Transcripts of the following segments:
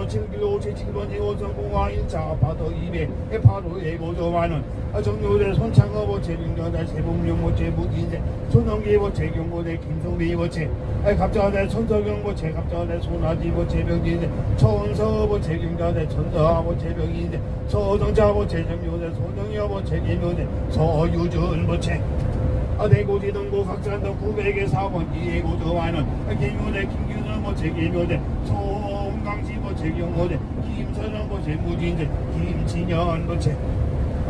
7km 7번 2호선 공화 1차 아파트 200 바로 예고조만원 정유대 손창업 재빙전대 세봉룡 재무기인재 손영기 재경고대 김성비 갑자대 천서경 재갑자대 손아지 재병기인재 천서 재경자대 천서하고 재병기인재 서정자 재정유대 손영여 재기묘대 서유준 대고지등고 각산동 900에 4번 예고조만원 김유대 김규선 재기묘대 송강지 재경고대 김선영 재무기인재 김진현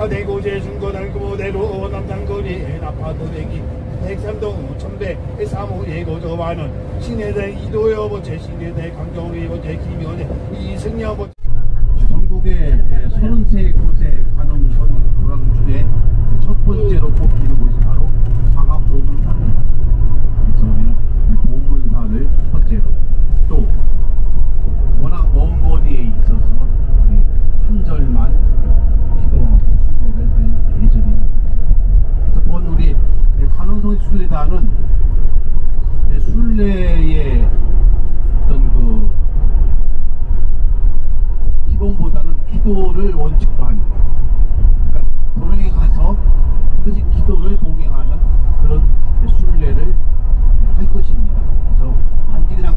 대고제 중고등고대로 남산거리 아파트 대기 103동 천대 3호 예고조만원 신해대 이도여 신해대 강정리 김현재 이승여 전국의 33곳의 간호선 도랑 중에 첫 번째로 꼽히는 곳이 바로 상하보문사입니다. 그래서 우리는 보문사를 첫 번째로 또 워낙 먼 거리에 있어서 한 절만 기도하고 순례를 할 예정입니다. 그래서 본 우리 간호선 순례단은 순례의 어떤 그 기본보다는 기도를 원칙으로 합니다. 그러니까 도령에 가서 반드시 기도를 봉행하는 그런 순례를 할 것입니다. 그래서 단지 그냥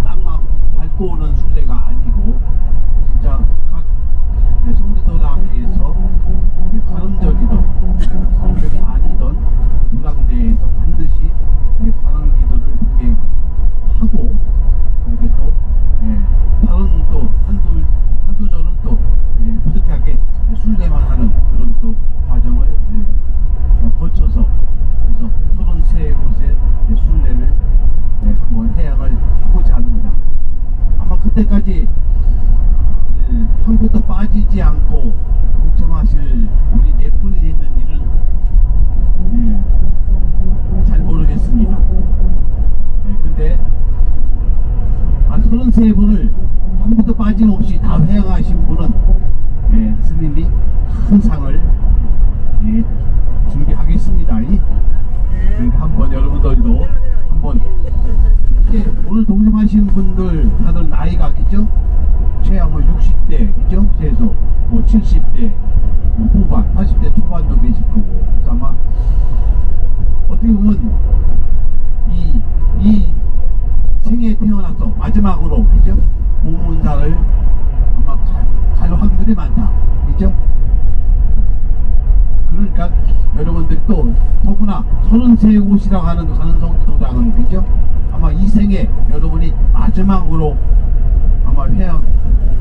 땅만 밟고 오는 순례가 아니고 진짜 각 성지도당에서 관음절이든 성벽이 아니든 도당내에서 반드시 관음기도를 봉행하고 그렇게 또 다른 또 한두 절은 또 부득이하게 순례만 하는 그런 또 과정을 거쳐서 그래서 33곳의 순례를 한번 해약을 하고자 합니다. 아마 그때까지 한 곳도 빠지지 않고 동참하실 우리 네 분이 있는 일은 잘 모르겠습니다. 근데 33분을 한 분도 빠짐없이 다 회양하신 분은 스님이 큰 상을 준비하겠습니다. 그러니까 한번 여러분들도 한번 오늘 동참하신 분들 다들 나이가 있죠? 최하고 60대 있죠? 최소 70대 후반 80대 초반도 계실 거고 그래서 아마 어떻게 보면 이 생에 태어나서 마지막으로 그죠? 보문사를 아마 갈 확률이 많다 그죠? 그러니까 여러분들 또 더구나 33곳이라고 하는 관음성지도당은 그죠? 아마 이 생에 여러분이 마지막으로 아마 회양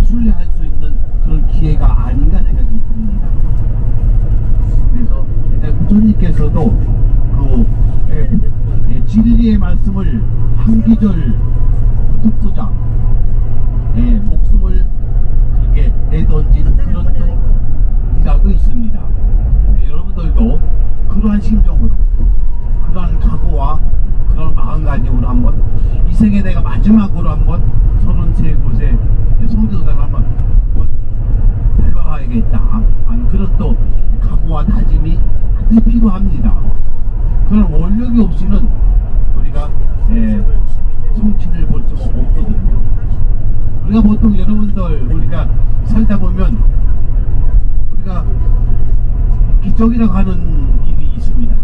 순례할 수 있는 그런 기회가 아닌가 생각이 듭니다. 그래서 부처님께서도 그 진리의 말씀을 한 기절 흩어보자 목숨을 그렇게 내던진 그런 또 기사도 있습니다. 여러분들도 그러한 심정으로 그러한 각오와 그런 마음가짐으로 한번 이 생에 내가 마지막으로 한번 33곳의 성지도당을 한번 밟아가야겠다 하는 그런 또 각오와 다짐이 반드시 필요합니다. 그런 원력이 없이는 우리가 성취를 볼 수가 없거든요. 우리가 보통 여러분들 우리가 살다 보면 우리가 기적이라고 하는 일이 있습니다.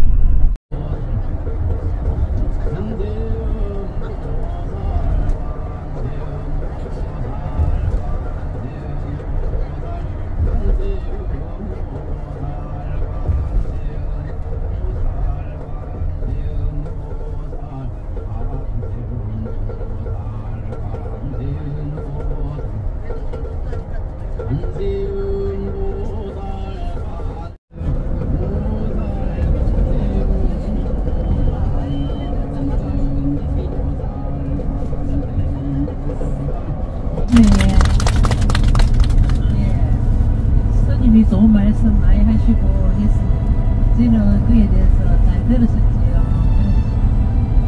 스님이 좋은 말씀 많이 하시고 했습니다. 저는 그에 대해서 잘 들었었지요.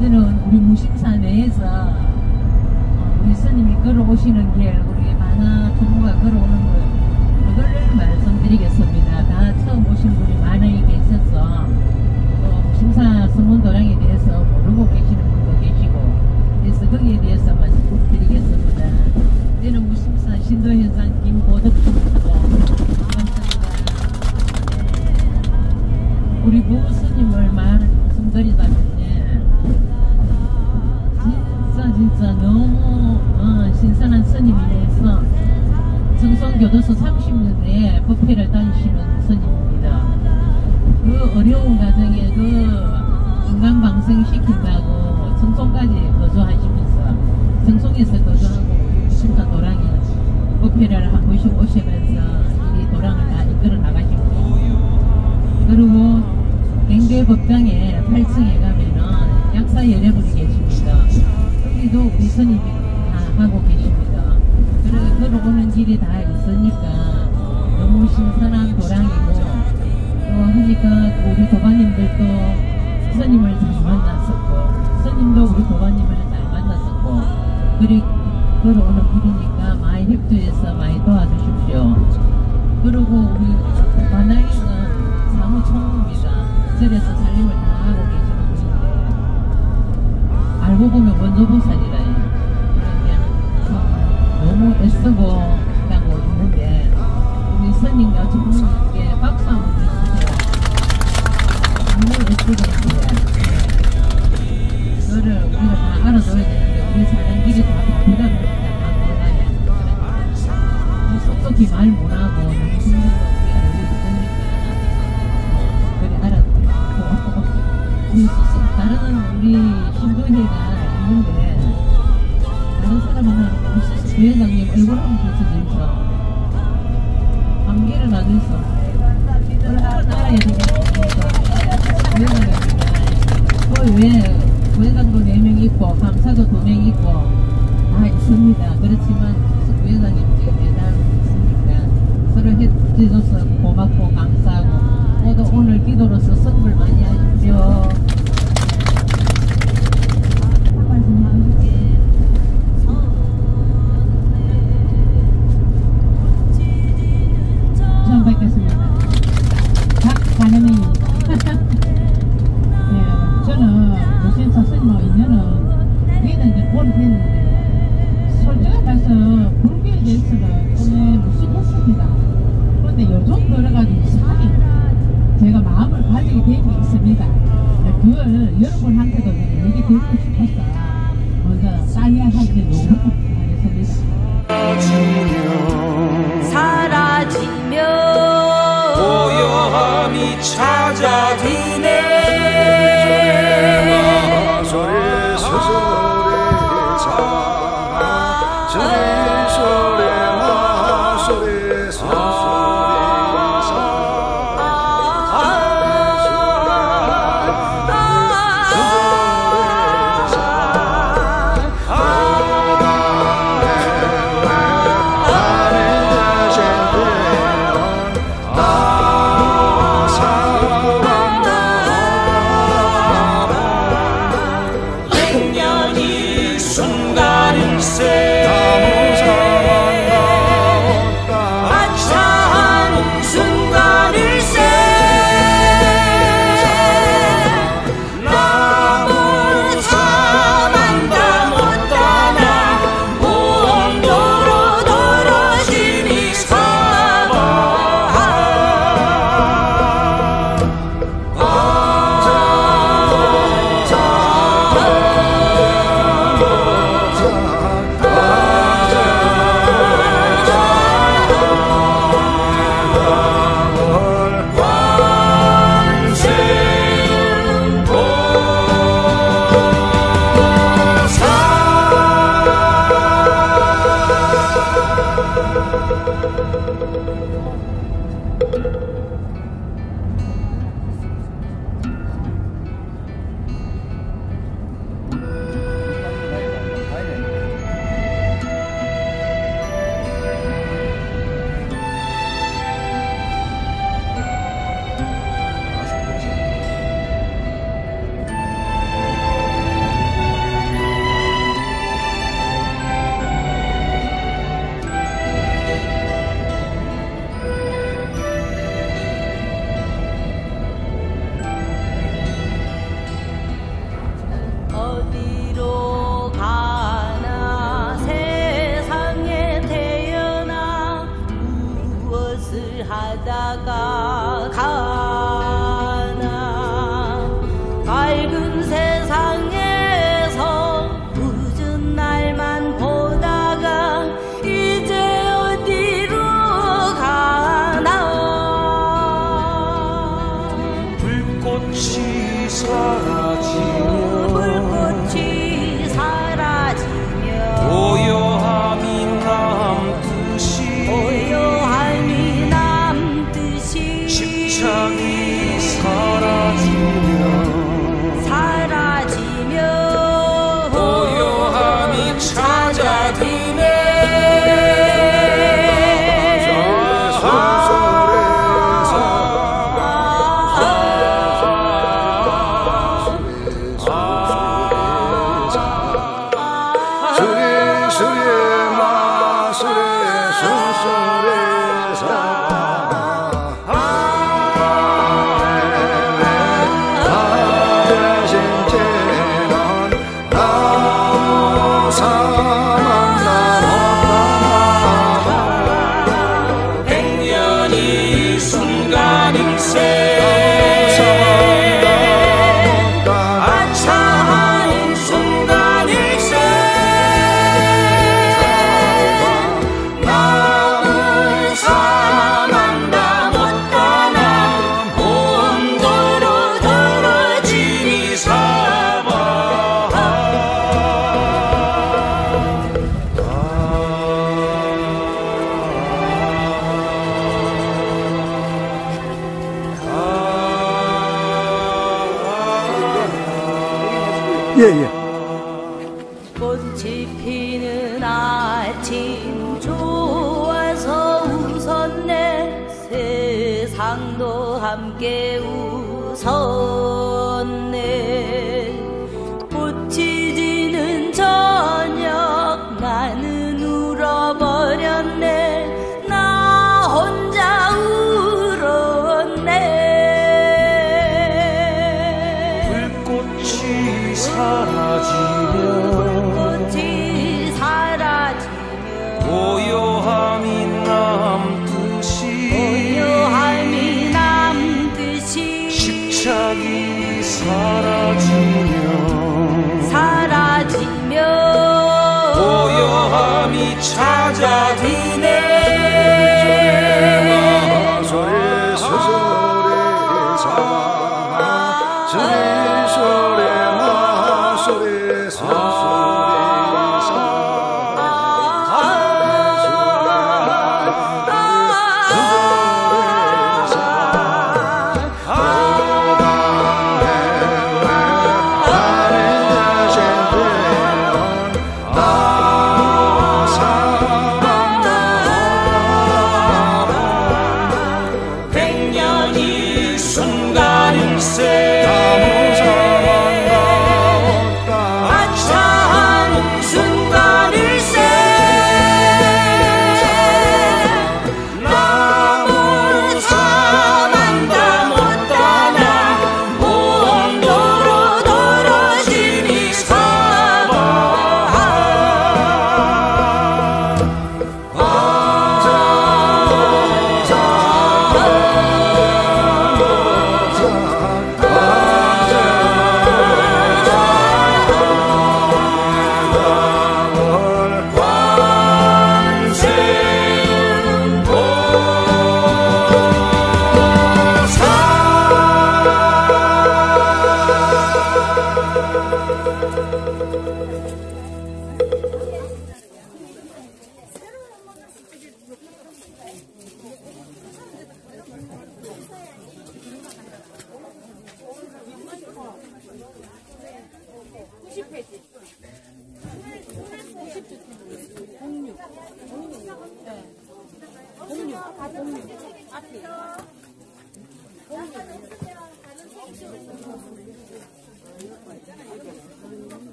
저는 우리 무심사 내에서 우리 스님이 걸어오시는 길, 우리 많은 부모가 걸어오는 걸 그걸 말씀드리겠습니다. 다 처음 오신 분이 많이 계셔서 또 무심사 성문도량에 대해서 모르고 계시는 분도 계시고 그래서 거기에 대해서 말씀드리겠습니다. 얻었습니다. 반갑습니다. 우리 부부 스님을 말씀드리자면 진짜 너무 신선한 스님이라서 정성교도소 30년에 법회를 다니시는 스님입니다. 그 어려운 과정에 그 인간방생시킨다고 정성까지 거주하시면서 정성에서 거주하고 신사 도랑에 법회를 한 번씩 오시면서 이 도랑을 다 이끌어 나가시고, 그리고 갱대법당에 8층에 가면은 약사 여러분이 계십니다. 여기도 우리 스님이 다 하고 계십니다. 그리고 걸어오는 길이 다 있으니까 너무 신선한 도랑이고, 또 하니까 우리 도반님들도 스님을 잘 만났었고, 스님도 우리 도반님을 잘 만났었고, 그리 걸어오는 길이니까 많이 협조해서 많이 도와주십시오. 그리고 우리 관악이는 사무총무입니다. 절에서 살림을 다 하고 계시는 분인데, 알고 보면 원조보살이라 해요. 그러니까 너무 애쓰고 하고 있는데, 우리 스님과 총무님께 박수 한번 주세요. 너무 애쓰고 있어요. 그거를 우리가 다 알아둬야 되는데, 우리 사는 길이 다 바쁘다 보니까 다 몰라요. 속속히 말 못하고 너무 힘든 거 우리 알고 있으니까 그래 알았고, 우리 다른 우리 신도회가 있는데 다른 사람은 우리 부회장님 얼굴 한번 붙여주셔서 감기를 놔줘서 얼굴을 알아야 되겠어. 부회장님이나 그 외에 부회장도 4명 있고 감사도 2명 있고 다 있습니다. 그렇지만 부회장님 매달 있으니까 서로 해줘서 고맙고 감사하고, 모두 오늘 기도로서 선물 많이 하십시오. 처음 뵙겠습니다. 박관혜입니다. 네, 저는 무신사 스님하고 인연은 얘는 이제 오래됐는데, 솔직히 말해서 불교에 대해서는 꿈에 무식했습니다. 그런데 요즘 들어가지고 이상하게 제가 마음을 가지게 된 게 있습니다. 그걸 여러분한테도 얘기 드리고 싶어서 먼저 싸니한테 너무 하겠습니다. 사라지며 고요함이 찾아드네. 소리 소리 자 소리 소리 마 소리 소리 하다가 가나 밝은 세상에서 늦은 날만 보다가 이제 어디로 가나 불꽃이 사라지며 불꽃이 사라지며 고요함이 남듯이 고요함이 남듯이 집착이 사라지며 사라지며 고요함이 찾아드네 꽃이 피는 아침 좋아서 웃었네 세상도 함께 웃었네 꽃이 지는 저녁 나는 울어버렸네 나 혼자 울었네 불꽃이 사라지며 불꽃이 사라지며 고요함이 남듯이 고요함이 남듯이 집착이 사라지며 사라지며 고요함이 찾아드네 소리 수소리 사마 소리 마소리 수소리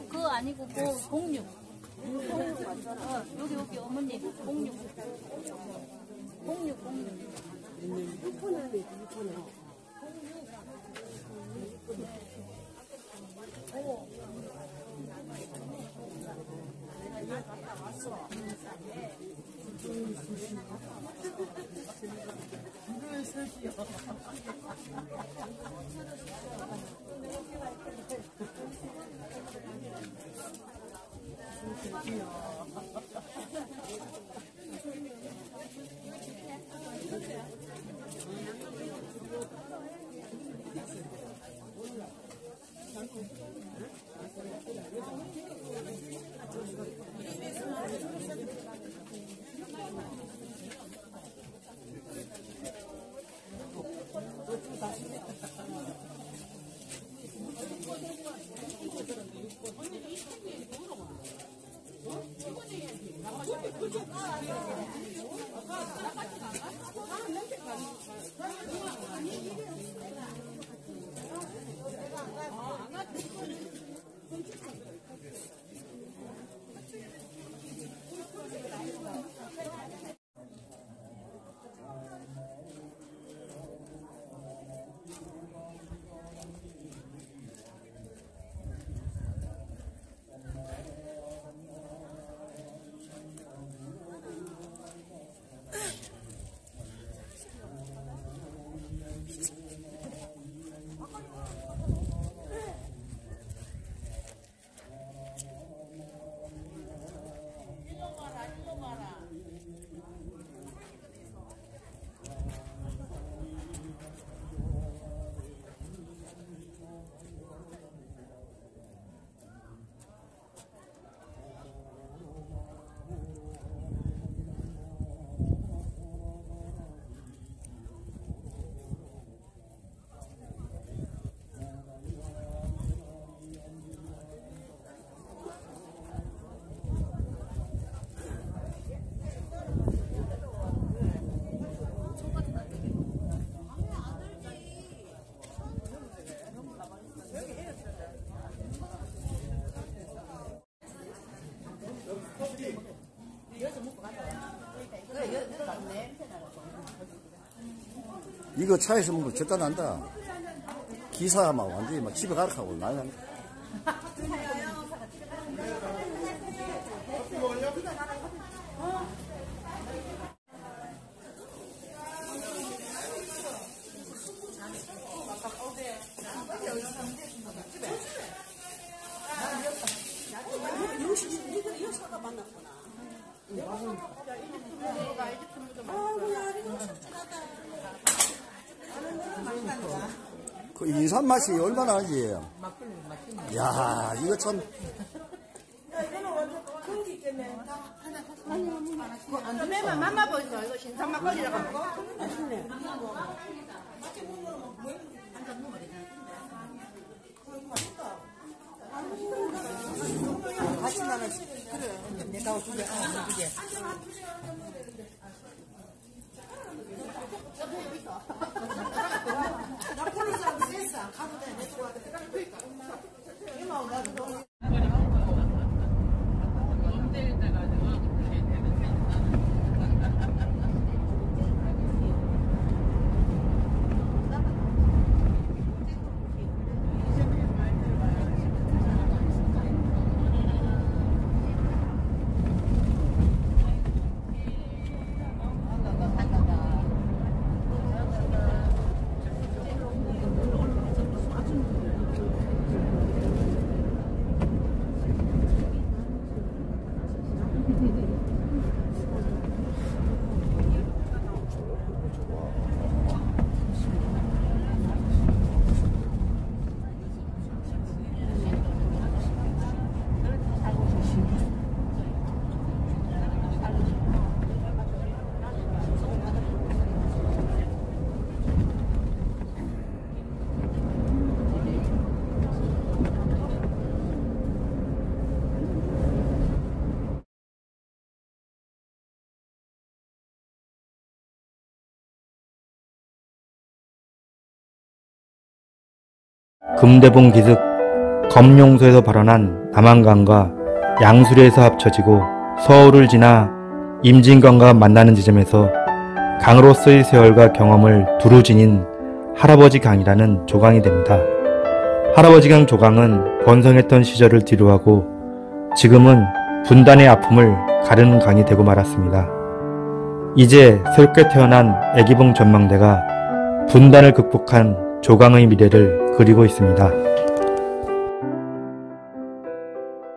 그거 아니고 공육. 여기 어머니 공육. 공육. 이거 차에서 먹으면 절대 난다. 기사 막 완전히 막 집에 가라 하고 난리 난다. 그 인삼 맛이 얼마나 하지? 야, 이거 참. 안주매만 맛봐보세요. 이거 신선 막걸리라고. 맛있네. 같이 나는 그래. 내가 두 개, 두 개. 금대봉 기슭 검룡소에서 발원한 남한강과 양수리에서 합쳐지고 서울을 지나 임진강과 만나는 지점에서 강으로서의 세월과 경험을 두루 지닌 할아버지 강이라는 조강이 됩니다. 할아버지 강 조강은 번성했던 시절을 뒤로하고 지금은 분단의 아픔을 가르는 강이 되고 말았습니다. 이제 새롭게 태어난 애기봉 전망대가 분단을 극복한 조강의 미래를 그리고 있습니다.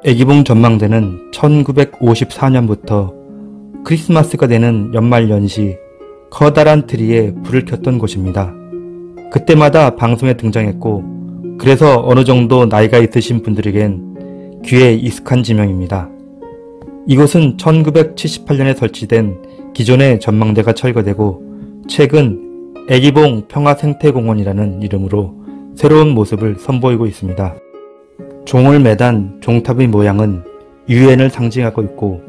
애기봉 전망대는 1954년부터 크리스마스가 되는 연말 연시 커다란 트리에 불을 켰던 곳입니다. 그때마다 방송에 등장했고 그래서 어느 정도 나이가 있으신 분들에겐 귀에 익숙한 지명입니다. 이곳은 1978년에 설치된 기존의 전망대가 철거되고 최근 애기봉 평화생태공원이라는 이름으로 새로운 모습을 선보이고 있습니다. 종을 매단 종탑의 모양은 유엔을 상징하고 있고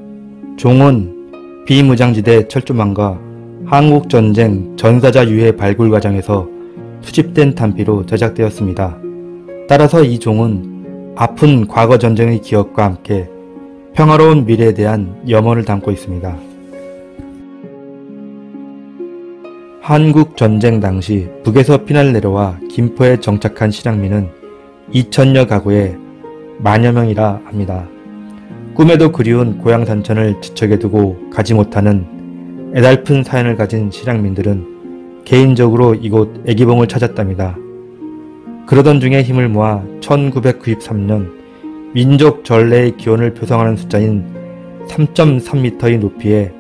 종은 비무장지대 철조망과 한국전쟁 전사자 유해 발굴 과정에서 수집된 탄피로 제작되었습니다. 따라서 이 종은 아픈 과거 전쟁의 기억과 함께 평화로운 미래에 대한 염원을 담고 있습니다. 한국전쟁 당시 북에서 피난을 내려와 김포에 정착한 실향민은 2000여 가구에 만여 명이라 합니다. 꿈에도 그리운 고향 산천을 지척에 두고 가지 못하는 애달픈 사연을 가진 실향민들은 개인적으로 이곳 애기봉을 찾았답니다. 그러던 중에 힘을 모아 1993년 민족 전래의 기원을 표성하는 숫자인 3.3m의 높이에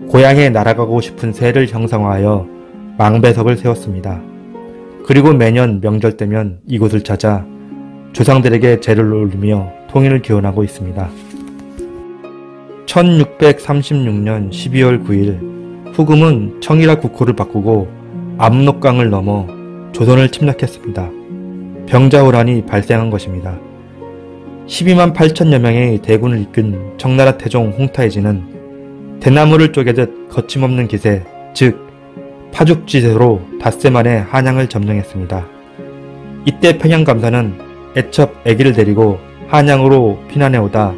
고향에 날아가고 싶은 새를 형상화하여 망배석을 세웠습니다. 그리고 매년 명절 때면 이곳을 찾아 조상들에게 제를 올리며 통일을 기원하고 있습니다. 1636년 12월 9일 후금은 청이라 국호를 바꾸고 압록강을 넘어 조선을 침략했습니다. 병자호란이 발생한 것입니다. 12만 8천여 명의 대군을 이끈 청나라 태종 홍타이지는 대나무를 쪼개듯 거침없는 기세, 즉 파죽지세로 닷새 만에 한양을 점령했습니다. 이때 평양감사는 애첩 애기를 데리고 한양으로 피난해오다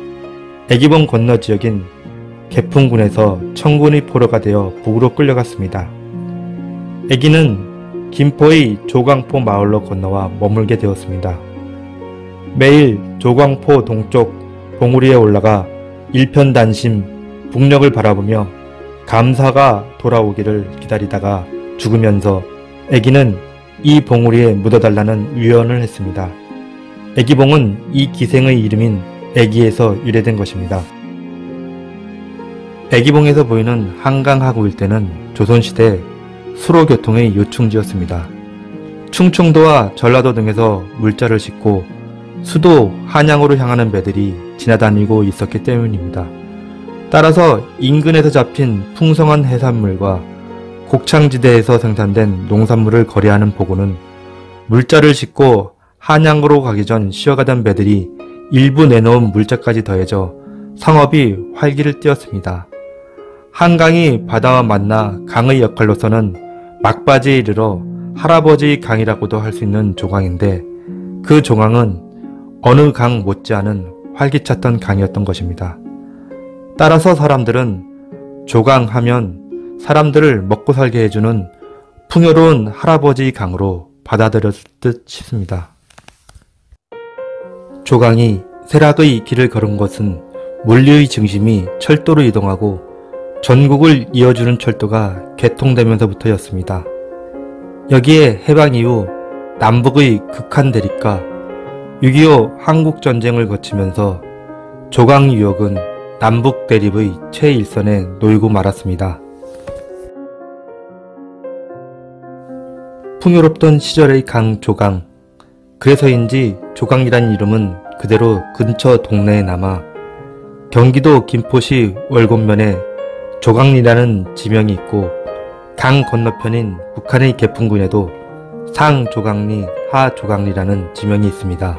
애기봉 건너 지역인 개풍군에서 청군의 포로가 되어 북으로 끌려갔습니다. 애기는 김포의 조광포 마을로 건너와 머물게 되었습니다. 매일 조광포 동쪽 봉우리에 올라가 일편단심 북녘을 바라보며 감사가 돌아오기를 기다리다가 죽으면서 애기는 이 봉우리에 묻어달라는 유언을 했습니다. 애기봉은 이 기생의 이름인 애기에서 유래된 것입니다. 애기봉에서 보이는 한강하구 일대는 조선시대 수로교통의 요충지였습니다. 충청도와 전라도 등에서 물자를 싣고 수도 한양으로 향하는 배들이 지나다니고 있었기 때문입니다. 따라서 인근에서 잡힌 풍성한 해산물과 곡창지대에서 생산된 농산물을 거래하는 보고는 물자를 싣고 한양으로 가기 전 쉬어가던 배들이 일부 내놓은 물자까지 더해져 상업이 활기를 띠었습니다. 한강이 바다와 만나 강의 역할로서는 막바지에 이르러 할아버지의 강이라고도 할 수 있는 조강인데 그 조강은 어느 강 못지않은 활기찼던 강이었던 것입니다. 따라서 사람들은 조강하면 사람들을 먹고 살게 해주는 풍요로운 할아버지의 강으로 받아들였을 듯 싶습니다. 조강이 세락의 길을 걸은 것은 물류의 중심이 철도로 이동하고 전국을 이어주는 철도가 개통되면서부터였습니다. 여기에 해방 이후 남북의 극한 대립과 6.25 한국전쟁을 거치면서 조강 유역은 남북 대립의 최일선에 놓이고 말았습니다. 풍요롭던 시절의 강 조강, 그래서인지 조강이란 이름은 그대로 근처 동네에 남아 경기도 김포시 월곶면에 조강리라는 지명이 있고 강 건너편인 북한의 개풍군에도 상조강리, 하조강리라는 지명이 있습니다.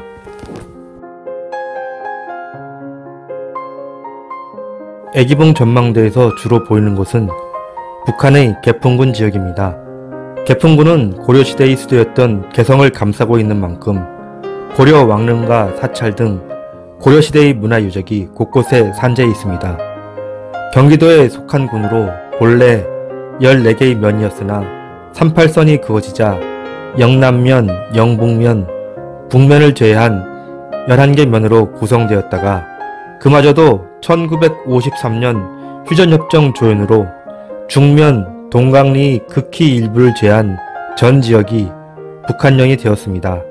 애기봉 전망대에서 주로 보이는 곳은 북한의 개풍군 지역입니다. 개풍군은 고려시대의 수도였던 개성을 감싸고 있는 만큼 고려 왕릉과 사찰 등 고려시대의 문화유적이 곳곳에 산재해 있습니다. 경기도에 속한 군으로 본래 14개의 면이었으나 38선이 그어지자 영남면, 영북면, 북면을 제외한 11개 면으로 구성되었다가 그마저도 1953년 휴전협정 조연으로 중면, 동강리 극히 일부를 제한 전 지역이 북한령이 되었습니다.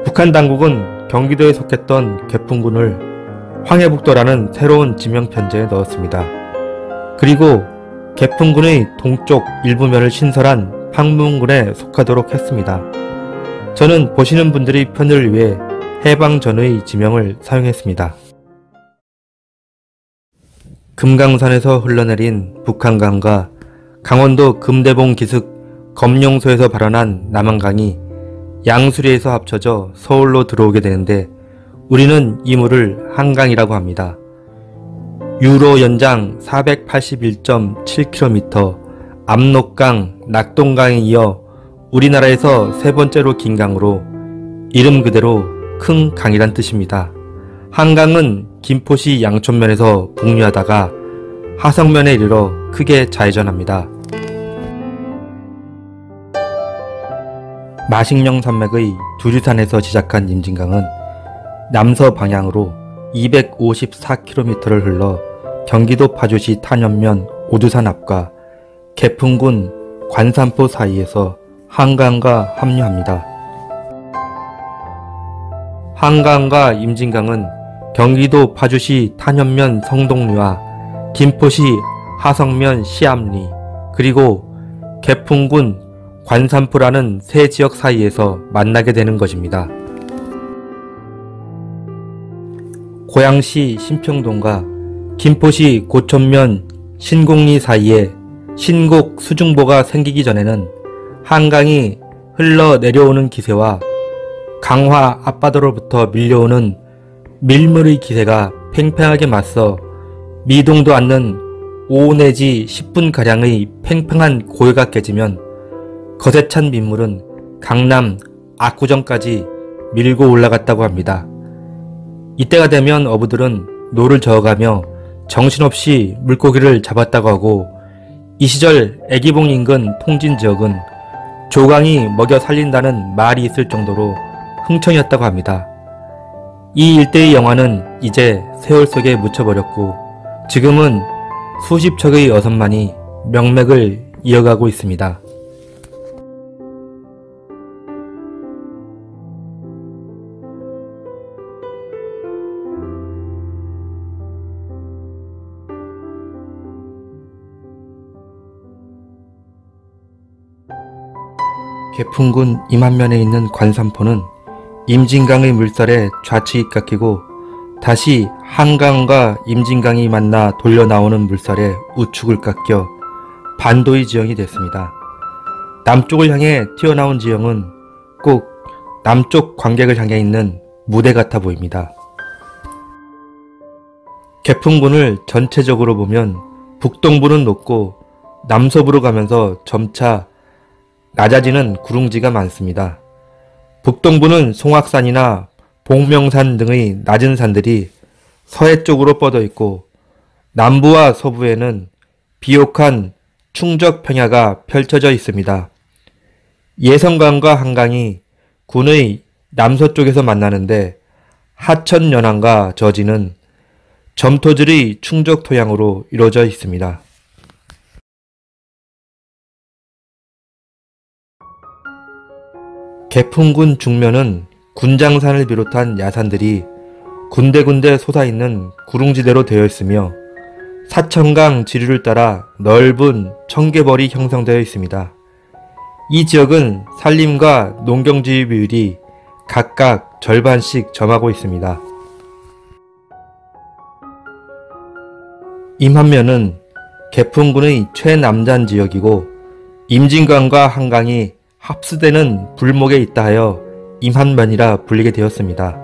북한 당국은 경기도에 속했던 개풍군을 황해북도라는 새로운 지명편제에 넣었습니다. 그리고 개풍군의 동쪽 일부면을 신설한 판문군에 속하도록 했습니다. 저는 보시는 분들의 편의를 위해 해방 전의 지명을 사용했습니다. 금강산에서 흘러내린 북한강과 강원도 금대봉 기슭 검룡소에서 발원한 남한강이 양수리에서 합쳐져 서울로 들어오게 되는데 우리는 이 물을 한강이라고 합니다. 유로 연장 481.7km 압록강, 낙동강에 이어 우리나라에서 세 번째로 긴 강으로 이름 그대로 큰 강이란 뜻입니다. 한강은 김포시 양촌면에서 북류하다가 하성면에 이르러 크게 좌회전합니다. 마식령 산맥의 두류산에서 시작한 임진강은 남서 방향으로 254km를 흘러 경기도 파주시 탄현면 오두산 앞과 개풍군 관산포 사이에서 한강과 합류합니다. 한강과 임진강은 경기도 파주시 탄현면 성동리와 김포시 하성면 시암리 그리고 개풍군 관산포라는 세 지역 사이에서 만나게 되는 것입니다. 고양시 신평동과 김포시 고천면 신곡리 사이에 신곡 수중보가 생기기 전에는 한강이 흘러 내려오는 기세와 강화 앞바다로부터 밀려오는 밀물의 기세가 팽팽하게 맞서 미동도 않는 5 내지 10분가량의 팽팽한 고해가 깨지면 거세 찬 민물은 강남 압구정까지 밀고 올라갔다고 합니다. 이때가 되면 어부들은 노를 저어가며 정신없이 물고기를 잡았다고 하고 이 시절 애기봉 인근 통진지역은 조강이 먹여 살린다는 말이 있을 정도로 흥청이었다고 합니다. 이 일대의 영화는 이제 세월 속에 묻혀버렸고 지금은 수십 척의 어선만이 명맥을 이어가고 있습니다. 개풍군 임한면에 있는 관산포는 임진강의 물살에 좌측이 깎이고 다시 한강과 임진강이 만나 돌려 나오는 물살에 우측을 깎여 반도의 지형이 됐습니다. 남쪽을 향해 튀어나온 지형은 꼭 남쪽 관객을 향해 있는 무대 같아 보입니다. 개풍군을 전체적으로 보면 북동부는 높고 남서부로 가면서 점차 낮아지는 구릉지가 많습니다. 북동부는 송악산이나 복명산 등의 낮은 산들이 서해 쪽으로 뻗어 있고 남부와 서부에는 비옥한 충적평야가 펼쳐져 있습니다. 예성강과 한강이 군의 남서쪽에서 만나는데 하천연안과 저지는 점토질의 충적토양으로 이루어져 있습니다. 개풍군 중면은 군장산을 비롯한 야산들이 군데군데 솟아있는 구릉지대로 되어 있으며 사천강 지류를 따라 넓은 청계벌이 형성되어 있습니다. 이 지역은 산림과 농경지의 비율이 각각 절반씩 점하고 있습니다. 임한면은 개풍군의 최남단 지역이고 임진강과 한강이 합수되는 불목에 있다 하여 임한면이라 불리게 되었습니다.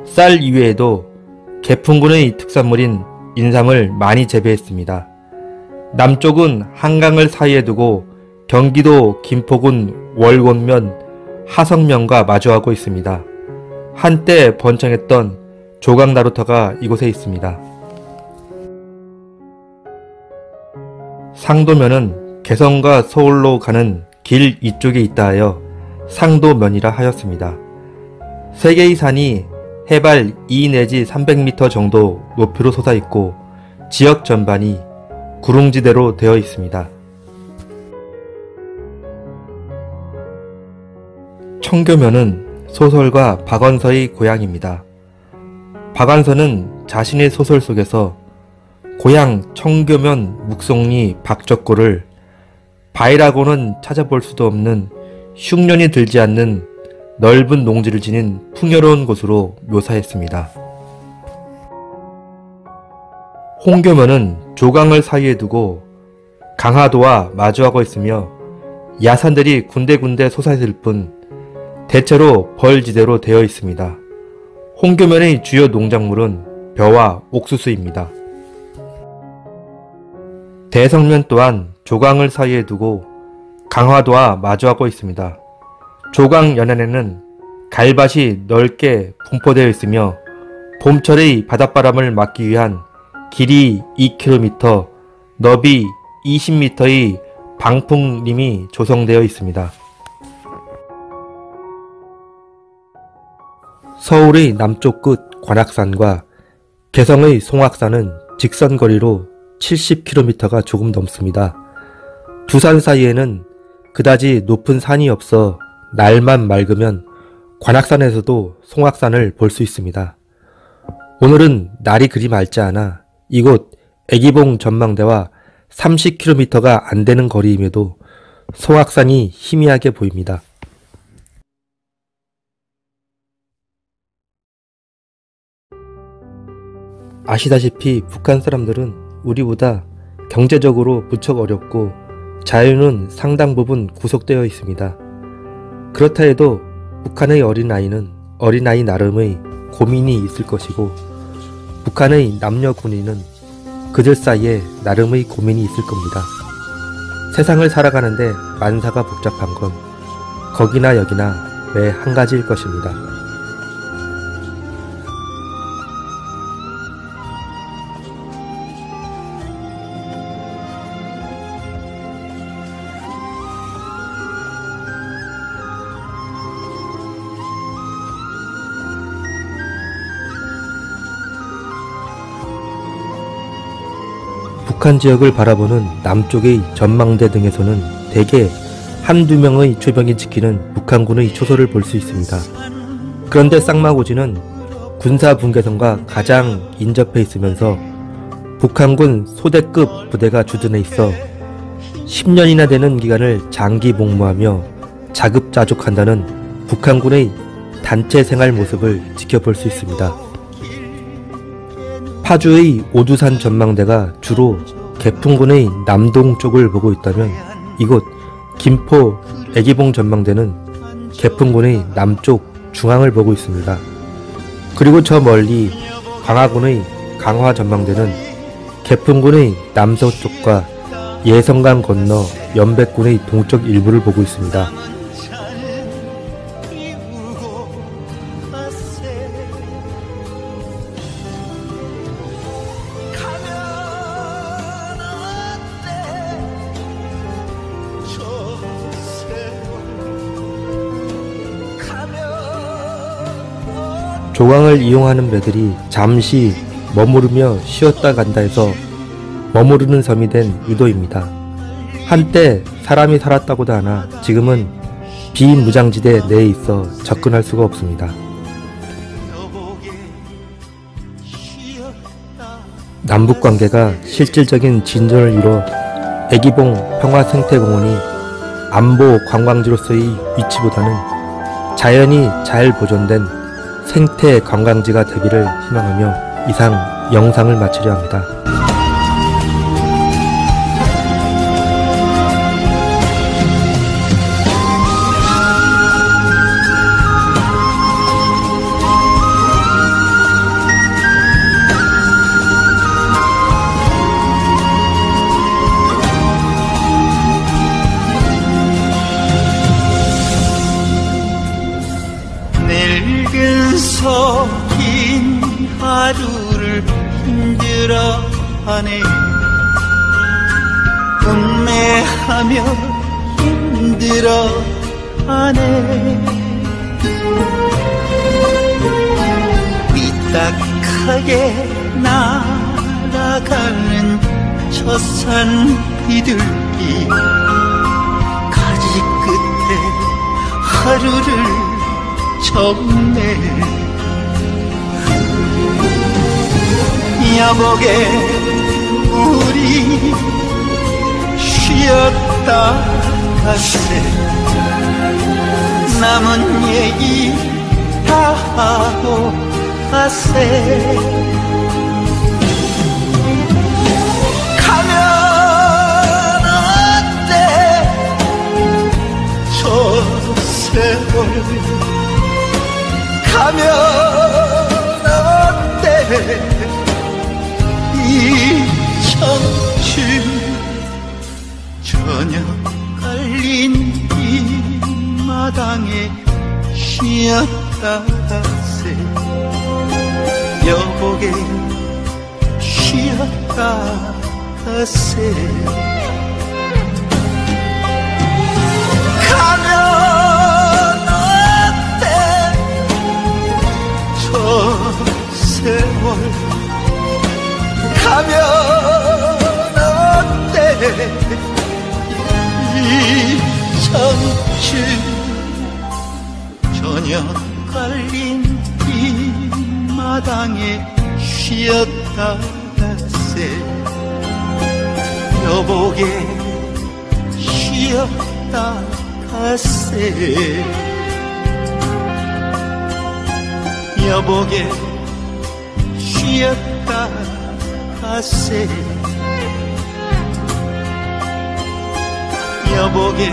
쌀 이외에도 개풍군의 특산물인 인삼을 많이 재배했습니다. 남쪽은 한강을 사이에 두고 경기도 김포군 월곤면, 하성면과 마주하고 있습니다. 한때 번창했던 조각나루터가 이곳에 있습니다. 상도면은 개성과 서울로 가는 길 이쪽에 있다 하여 상도면이라 하였습니다. 세 개의 산이 해발 2 내지 300m 정도 높이로 솟아있고 지역 전반이 구릉지대로 되어 있습니다. 청교면은 소설가 박원서의 고향입니다. 박완서는 자신의 소설 속에서 고향 청교면 묵송리 박적고를 바위라고는 찾아볼 수도 없는 흉년이 들지 않는 넓은 농지를 지닌 풍요로운 곳으로 묘사했습니다. 홍교면은 조강을 사이에 두고 강화도와 마주하고 있으며 야산들이 군데군데 솟아있을 뿐 대체로 벌지대로 되어 있습니다. 홍교면의 주요 농작물은 벼와 옥수수입니다. 대성면 또한 조강을 사이에 두고 강화도와 마주하고 있습니다. 조강 연안에는 갈밭이 넓게 분포되어 있으며 봄철의 바닷바람을 막기 위한 길이 2km, 너비 20m의 방풍림이 조성되어 있습니다. 서울의 남쪽 끝 관악산과 개성의 송악산은 직선거리로 70km가 조금 넘습니다. 두 산 사이에는 그다지 높은 산이 없어 날만 맑으면 관악산에서도 송악산을 볼 수 있습니다. 오늘은 날이 그리 맑지 않아 이곳 애기봉 전망대와 30km가 안 되는 거리임에도 송악산이 희미하게 보입니다. 아시다시피 북한 사람들은 우리보다 경제적으로 무척 어렵고 자유는 상당 부분 구속되어 있습니다. 그렇다 해도 북한의 어린아이는 어린아이 나름의 고민이 있을 것이고 북한의 남녀 군인은 그들 사이에 나름의 고민이 있을 겁니다. 세상을 살아가는데 만사가 복잡한 건 거기나 여기나 매 한 가지일 것입니다. 북한 지역을 바라보는 남쪽의 전망대 등에서는 대개 한두 명의 초병이 지키는 북한군의 초소를 볼 수 있습니다. 그런데 쌍마고지는 군사분계선과 가장 인접해 있으면서 북한군 소대급 부대가 주둔해 있어 10년이나 되는 기간을 장기 복무하며 자급자족한다는 북한군의 단체 생활 모습을 지켜볼 수 있습니다. 파주의 오두산 전망대가 주로 개풍군의 남동쪽을 보고 있다면 이곳 김포 애기봉 전망대는 개풍군의 남쪽 중앙을 보고 있습니다. 그리고 저 멀리 광화군의 강화 전망대는 개풍군의 남서쪽과 예성강 건너 연백군의 동쪽 일부를 보고 있습니다. 조강을 이용하는 배들이 잠시 머무르며 쉬었다 간다 해서 머무르는 섬이 된 유도입니다. 한때 사람이 살았다고도 하나 지금은 비무장지대 내에 있어 접근할 수가 없습니다. 남북관계가 실질적인 진전을 이뤄 애기봉 평화생태공원이 안보 관광지로서의 위치보다는 자연이 잘 보존된 생태 관광지가 되기를 희망하며 이상 영상을 마치려 합니다. 긴 하루를 힘들어하네. 음매하며 힘들어하네. 삐딱하게 날아가는 저 저 산 비둘기 가지 끝에 하루를 적네. 여보게 우리 쉬었다 가세. 남은 얘기 다 하고 가세. 가면 어때 저 세월. 가면 어때 이 청춘. 저녁 깔린 이 마당에 쉬었다 가세. 여보게 쉬었다 가세. 가면 어때 저 세월. 가면 어때 이 청춘. 저녁 깔린 이 마당에 쉬었다 가세. 여보게 쉬었다 가세. 여보게 쉬었다 가세. 여보게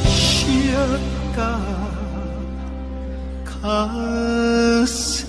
쉬었다 가세.